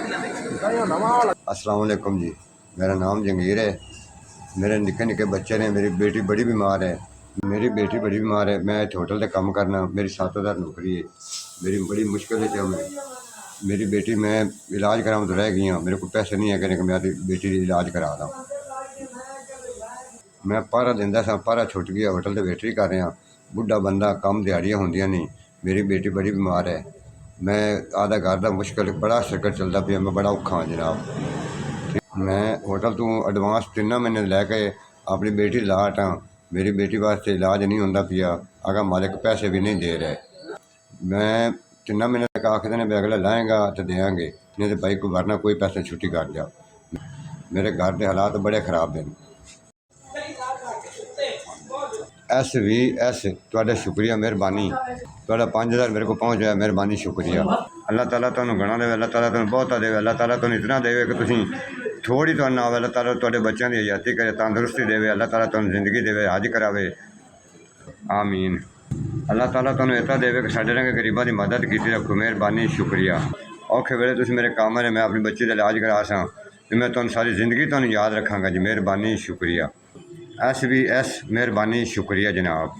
अस्सलाम वालेकुम जी। मेरा नाम जंगीर है। मेरे निक्के निक्के बच्चे ने। मेरी बेटी बड़ी बीमार है। मैं इत्थे होटल से कम करना। मेरी 7,000 नौकरी है। मेरी बड़ी मुश्किल है। मैं मेरी बेटी मैं इलाज कराऊँ तो रह गई हाँ। मेरे को पैसे नहीं है कि मेरी बेटी इलाज करा दा। मैं पहरा दिंदा सा, पहरा छुट गया। होटल से वेटरी कर रहा। बुढ़ा बंदा, कम दिहाड़ियाँ होंदियां नहीं। मेरी बेटी बड़ी बीमार है। मैं आधा घर का मुश्किल बड़ा सर्कट चलता पिया। मैं बड़ा औखा हाँ जनाब। मैं होटल तो एडवांस 3 महीने लैके अपनी बेटी ला हटा। मेरी बेटी वास्ते इलाज नहीं होंदा पिया। अगर मालिक पैसे भी नहीं दे रहे। मैं 3 महीने तक आखते ने भी अगला लाएगा तो देंगे, नहीं तो भाई को वरना कोई पैसे छुट्टी कर जा। मेरे घर के हालात बड़े खराब हैं। SVS तुहाडा शुक्रिया, मेहरबानी। तुहाडा 5,000 मेरे को पहुँच जाए, मेहरबानी शुक्रिया। अल्लाह ताला तुहानू घना देवे, अल्लाह ताला तुहानू बहुता देवे, अल्लाह ताला तुहानू इतना देवे कि तुसीं थोड़ी तुहानू ना आवे। अल्लाह ताला तुहाडे बच्चों की हयाती करे, तंदुरुस्ती देवे, अल्लाह ताला तुहानू जिंदगी देवे, हज करावे। आमीन। अल्लाह ताला तुहानू इतना देवे कि साडे रंगे गरीबां की मदद की रखो, मेहरबानी शुक्रिया। औखे वेले तुसीं मेरे काम आए, मैं अपनी बच्ची का इलाज करा सा, तो मैं तुहानू सारी जिंदगी तुहानू याद रखांगा जी, मेहरबानी शुक्रिया। SVS मेहरबानी शुक्रिया जनाब।